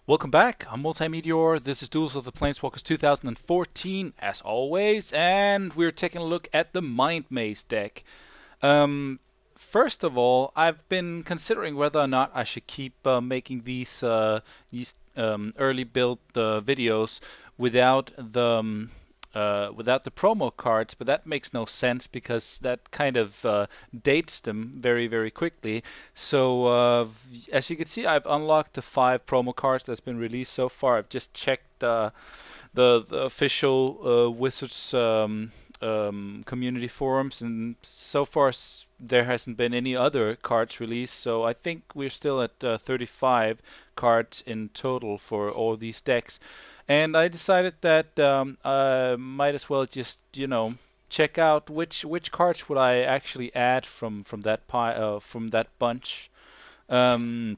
Welcome back. I'm Multeyemeteor. This is Duels of the Planeswalkers 2014, as always, and we're taking a look at the Mind Maze deck. Um, First of all, I've been considering whether or not I should keep making these early build videos without without the promo cards, but that makes no sense because that kind of dates them very, very quickly. So as you can see, I've unlocked the 5 promo cards that's been released so far. I've just checked the official Wizards community forums, and so far there hasn't been any other cards released. So I think we're still at 35 cards in total for all these decks. And I decided that I might as well just check out which cards would I actually add from that from that bunch. Um,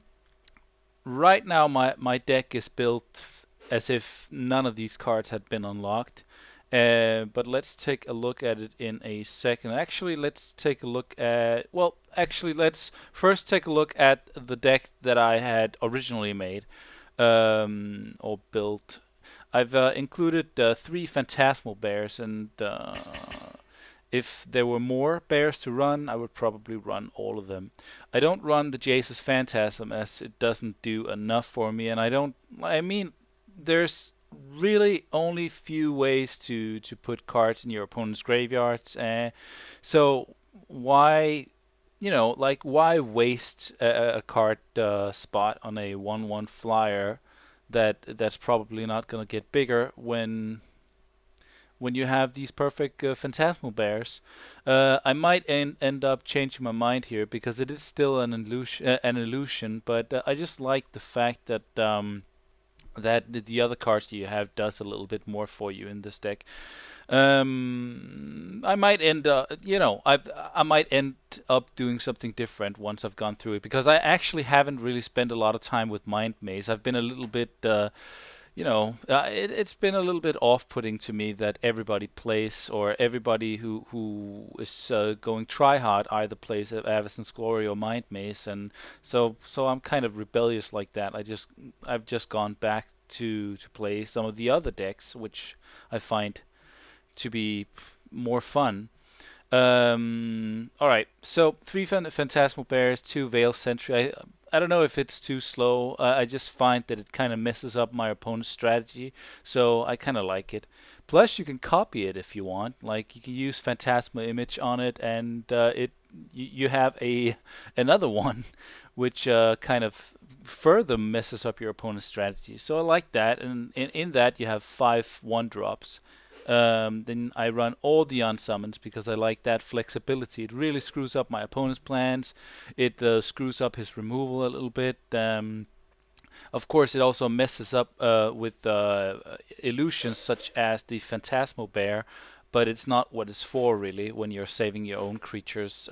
right now my deck is built as if none of these cards had been unlocked. But let's take a look at it in a second. Actually, let's take a look at. Well, actually, let's first take a look at the deck that I had originally made or built. I've included 3 Phantasmal Bears, and if there were more bears to run, I would probably run all of them. I don't run the Jace's Phantasm as it doesn't do enough for me, and I don't. I mean, there's really only few ways to put cards in your opponent's graveyards, so why why waste a card spot on a 1/1 flyer that's probably not going to get bigger when you have these perfect Phantasmal Bears. I might end up changing my mind here because it is still an illusion, but I just like the fact that that the other cards that you have does a little bit more for you in this deck. I might end up, I might end up doing something different once I've gone through it because I actually haven't really spent a lot of time with Mind Maze. I've been a little bit, it's been a little bit off-putting to me that everybody plays or everybody who is going try hard either plays Avacyn's Glory or Mind Maze, and so I'm kind of rebellious like that. I've just gone back to play some of the other decks, which I find to be more fun. All right, so 3 Phantasmal Bears, 2 Veil Sentry. I don't know if it's too slow. I just find that it kind of messes up my opponent's strategy, so I kind of like it. Plus, you can copy it if you want. Like you can use Phantasma Image on it, and you have another one, which kind of further messes up your opponent's strategy. So I like that, and in that you have 5/1 drops. Then I run all the unsummons because I like that flexibility. It really screws up my opponent's plans. It screws up his removal a little bit. Of course, it also messes up with illusions such as the Phantasmal Bear, but it's not what it's for really when you're saving your own creatures.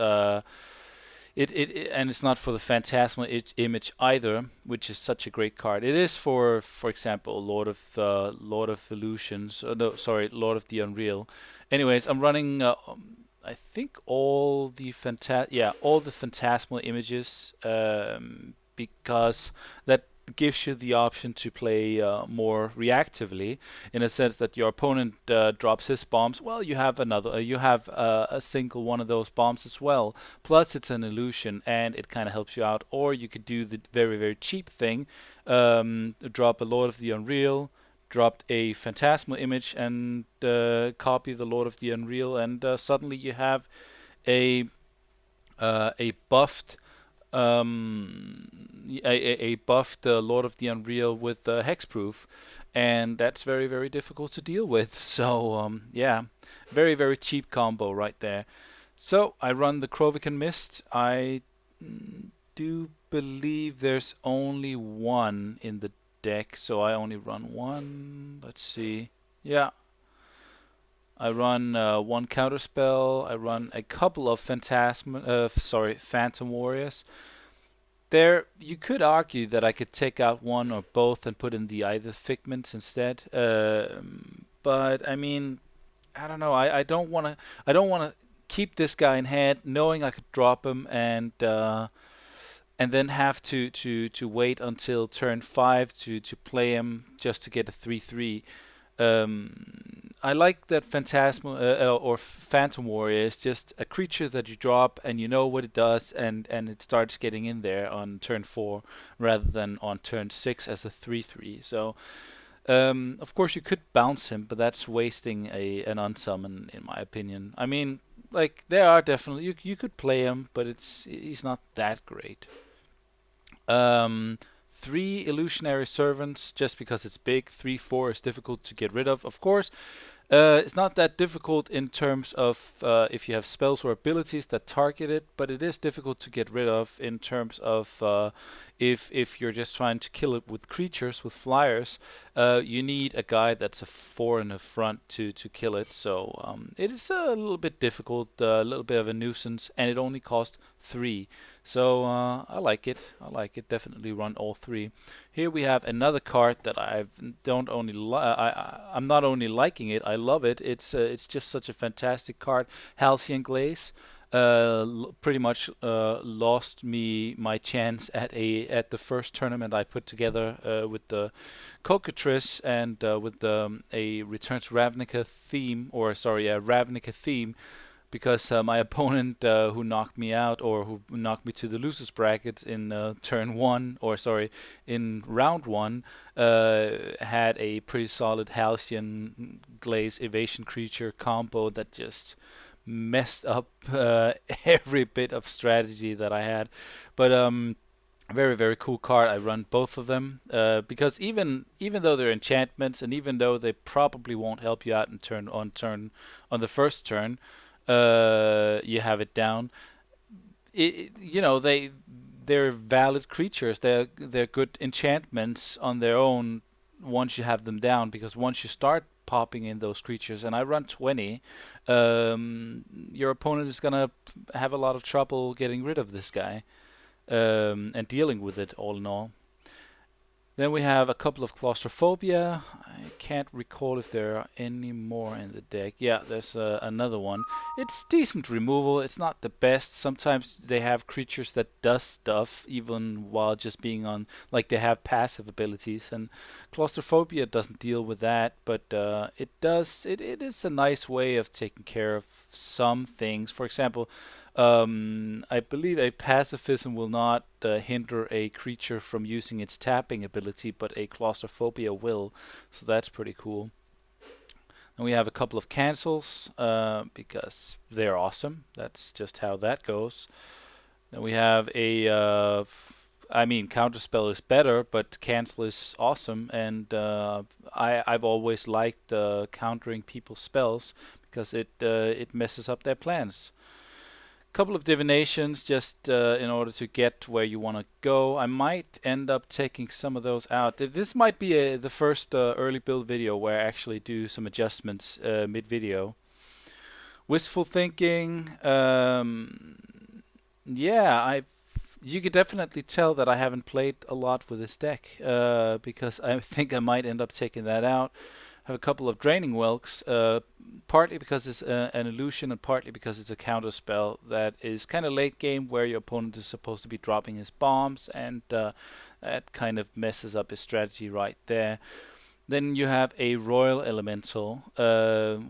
And it's not for the Phantasmal Image either, which is such a great card. It is for example, Lord of Illusions. No, sorry, Lord of the Unreal. Anyways, I'm running. I think all the Phantasmal Images, because that gives you the option to play more reactively, in a sense that your opponent drops his bombs. Well, you have you have a single one of those bombs as well. Plus, it's an illusion, and it kind of helps you out. Or you could do the very, very cheap thing: drop a Lord of the Unreal, dropped a Phantasmal Image, and copy the Lord of the Unreal, and suddenly you have a buffed a buffed Lord of the Unreal with hexproof, and that's very, very difficult to deal with. So yeah, very, very cheap combo right there. So I run the Krovikan Mist. I do believe there's only one in the deck, so I only run one. Let's see. Yeah, I run one counterspell. I run a couple of Phantom Warriors. There, you could argue that I could take out one or both and put in the either figments instead. But I mean, I don't know. I don't want to. I don't want to keep this guy in hand, knowing I could drop him and then have to wait until turn 5 to play him just to get a 3/3. I like that Phantasmal or Phantom Warrior is just a creature that you drop and you know what it does, and it starts getting in there on turn 4 rather than on turn 6 as a 3/3. So of course you could bounce him, but that's wasting a an unsummon in my opinion. I mean, like there are definitely you could play him, but he's not that great. Um, 3 illusionary servants just because it's big. 3/4 is difficult to get rid of. Of course, it's not that difficult in terms of if you have spells or abilities that target it, but it is difficult to get rid of in terms of if you're just trying to kill it with creatures, with flyers. You need a guy that's a 4 in the front to kill it. So it is a little bit difficult, a little bit of a nuisance, and it only costs 3. So I like it. I like it. Definitely run all 3. Here we have another card that I don't only I'm not only liking it, I love it. It's just such a fantastic card. Halcyon Glaze. Pretty much lost me my chance at the first tournament I put together with the Cockatrice and with a Return to Ravnica theme, or sorry, a Ravnica theme, because my opponent who knocked me out, or who knocked me to the losers bracket in turn 1, or sorry, in round 1, had a pretty solid Halcyon Glaze evasion creature combo that just messed up every bit of strategy that I had. But very, very cool card. I run both of them because even though they're enchantments, and even though they probably won't help you out in on the first turn, you have it down. You know, they're valid creatures. They're good enchantments on their own once you have them down, because once you start popping in those creatures, and I run 20, your opponent is gonna have a lot of trouble getting rid of this guy and dealing with it all in all. Then we have a couple of Claustrophobia. I can't recall if there are any more in the deck. Yeah, there's another one. It's decent removal. It's not the best. Sometimes they have creatures that does stuff even while just being on, like they have passive abilities, and Claustrophobia doesn't deal with that, but it does. It is a nice way of taking care of some things. For example, I believe a pacifism will not hinder a creature from using its tapping ability, but a Claustrophobia will. So that's pretty cool. And we have a couple of cancels because they're awesome. That's just how that goes. Then we have a, I mean, counterspell is better, but cancel is awesome. And I've always liked countering people's spells because it messes up their plans. Couple of divinations just in order to get where you want to go. I might end up taking some of those out. This might be the first early build video where I actually do some adjustments mid-video. Wistful thinking. Yeah, you could definitely tell that I haven't played a lot with this deck because I think I might end up taking that out. Have a couple of Draining Whelks, partly because it's an illusion and partly because it's a counter spell that is kind of late game, where your opponent is supposed to be dropping his bombs, and that kind of messes up his strategy right there. Then you have a Royal Elemental,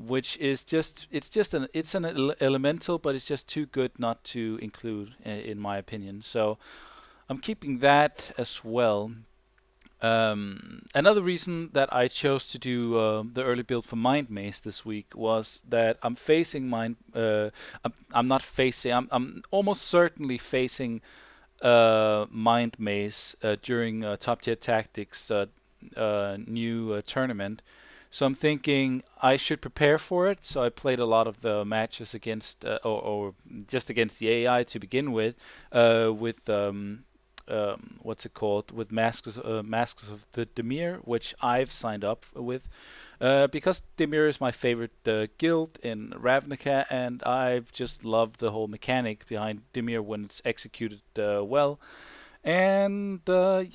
which is it's an elemental, but it's just too good not to include, in my opinion. So I'm keeping that as well. Another reason that I chose to do the early build for Mind Maze this week was that I'm facing I'm not facing. I'm almost certainly facing Mind Maze during Top Tier Tactics new tournament. So I'm thinking I should prepare for it. So I played a lot of matches against or just against the AI to begin with what's it called, with Masks of the Dimir, which I've signed up with because Dimir is my favorite guild in Ravnica, and I've just loved the whole mechanic behind Dimir when it's executed well. And I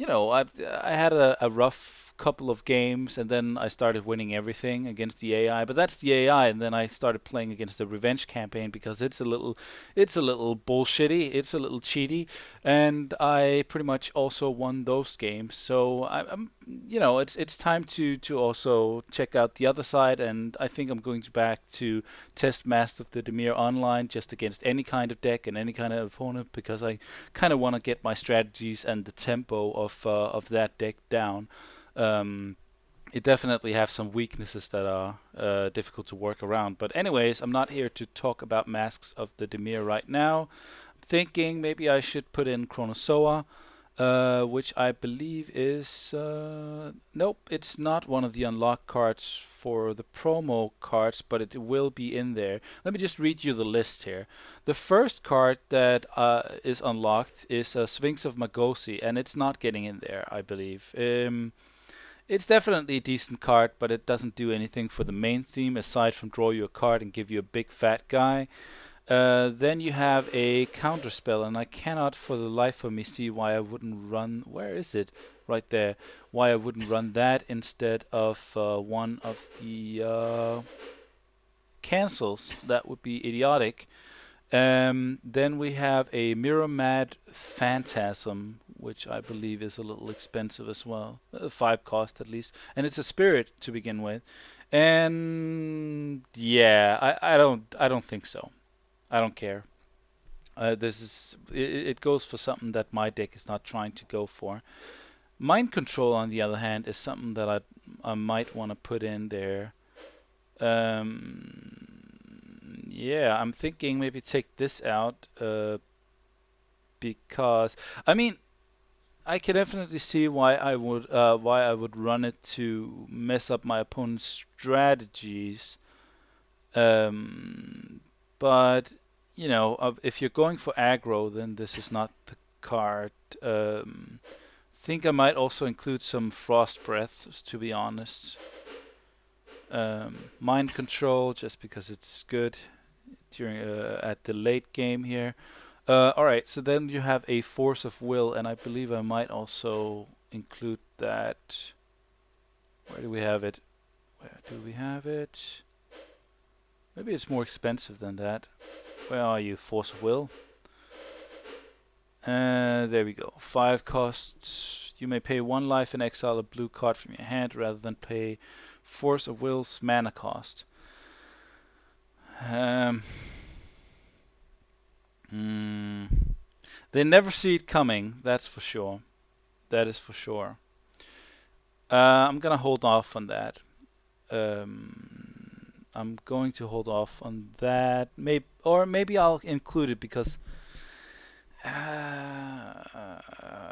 had a rough couple of games, and then I started winning everything against the AI. But that's the AI, and then I started playing against the revenge campaign because it's a little bullshitty, it's a little cheaty, and I pretty much also won those games. So I'm, it's time to also check out the other side, and I think I'm going to back to test Master of the Demir online just against any kind of deck and any kind of opponent because I kind of want to get my strategies and the tempo of that deck down. Um, it definitely have some weaknesses that are difficult to work around. But anyways, I'm not here to talk about Masks of the Demir right now. I'm thinking maybe I should put in Chronozoa, which I believe is nope, it's not one of the unlock cards for the promo cards, but it will be in there. Let me just read you the list here. The first card that is unlocked is Sphinx of Magosi, and it's not getting in there, I believe. It's definitely a decent card, but it doesn't do anything for the main theme aside from draw you a card and give you a big fat guy. Then you have a counter spell, and I cannot for the life of me see why I wouldn't run. Where is it? Right there. Why I wouldn't run that instead of one of the cancels. That would be idiotic. Then we have a Mirror Mad Phantasm, which I believe is a little expensive as well. 5 cost at least. And it's a spirit to begin with. And yeah, I don't think so. I don't care. This is it goes for something that my deck is not trying to go for. Mind Control, on the other hand, is something that I might want to put in there. Yeah, I'm thinking maybe take this out because I mean I can definitely see why I would run it to mess up my opponent's strategies. Um, but if you're going for aggro, then this is not the card. Think I might also include some Frost Breath, to be honest. Mind Control, just because it's good during at the late game here. All right, so then you have a Force of Will, and I believe I might also include that. Where do we have it? Where do we have it? Maybe it's more expensive than that. Where are you, Force of Will? There we go. 5 costs. You may pay 1 life and exile a blue card from your hand rather than pay Force of Will's mana cost. They never see it coming, that's for sure. That is for sure. I'm gonna hold off on that. I'm going to hold off on that. Maybe I'll include it because.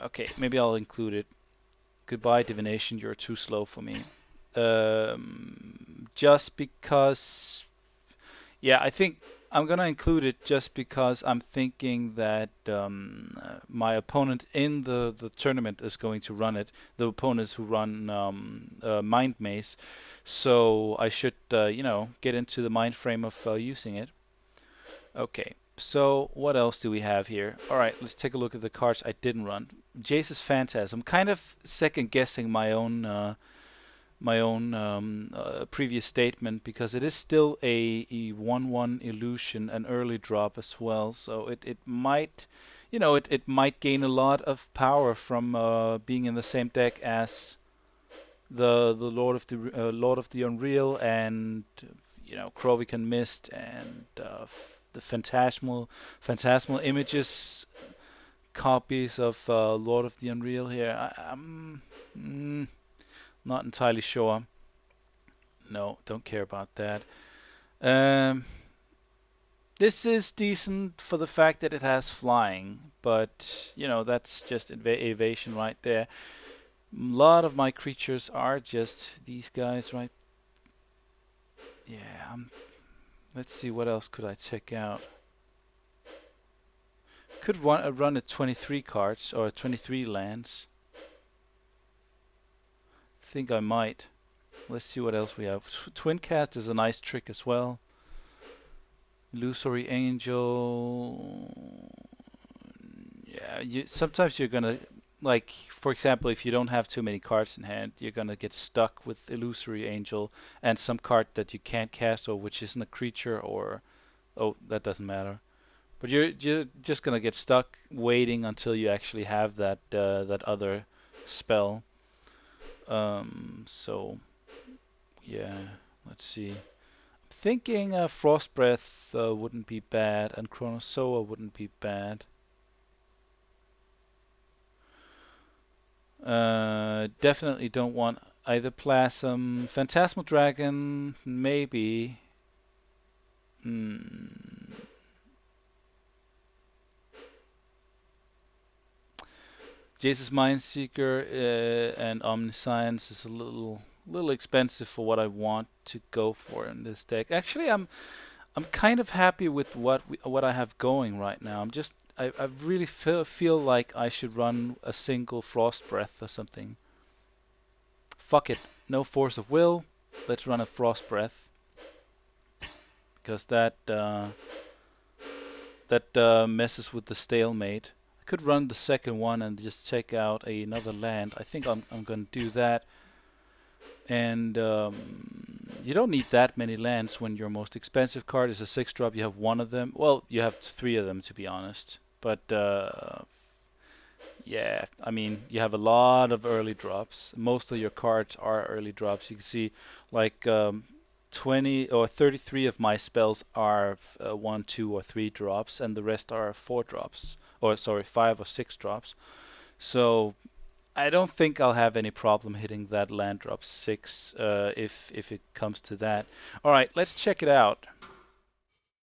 Okay, maybe I'll include it. Goodbye, Divination. You're too slow for me. Just because. Yeah, I think I'm gonna include it just because I'm thinking that my opponent in the tournament is going to run it. The opponents who run Mind Maze, so I should get into the mind frame of using it. Okay, so what else do we have here? All right, let's take a look at the cards I didn't run. Jace's Phantasm. Kind of second guessing my own previous statement because it is still a 1/1 illusion, an early drop as well. So it might, it might gain a lot of power from being in the same deck as the Lord of the Unreal and Krovikan Mist and the phantasmal images copies of Lord of the Unreal here. I'm not entirely sure. No, don't care about that. This is decent for the fact that it has flying, but that's just evasion right there. A lot of my creatures are just these guys, right? Yeah. Let's see, what else could I check out? Could run at 23 cards or 23 lands. Think I might. Let's see what else we have. Twin Cast is a nice trick as well. Illusory Angel. Yeah, sometimes you're gonna like for example, if you don't have too many cards in hand, you're gonna get stuck with Illusory Angel and some card that you can't cast or which isn't a creature or oh that doesn't matter. But you're just gonna get stuck waiting until you actually have that other spell. So yeah, let's see. Thinking Frost Breath wouldn't be bad, and Chronozoa wouldn't be bad. Definitely don't want either Plasm. Phantasmal Dragon, maybe. Hmm. Jesus Mindseeker and Omniscience is a little expensive for what I want to go for in this deck. Actually, I'm kind of happy with what I have going right now. I really feel like I should run a single Frost Breath or something. Fuck it, no Force of Will. Let's run a Frost Breath because that messes with the stalemate. I could run the second one and just take out another land. I think I'm gonna do that. And you don't need that many lands when your most expensive card is a 6-drop. You have one of them. Well, you have 3 of them to be honest. But yeah, I mean, you have a lot of early drops. Most of your cards are early drops. You can see like 20 or 33 of my spells are 1, 2, or 3 drops, and the rest are 4 drops. Or sorry, 5 or 6 drops. So I don't think I'll have any problem hitting that land drop 6 if it comes to that. All right, let's check it out.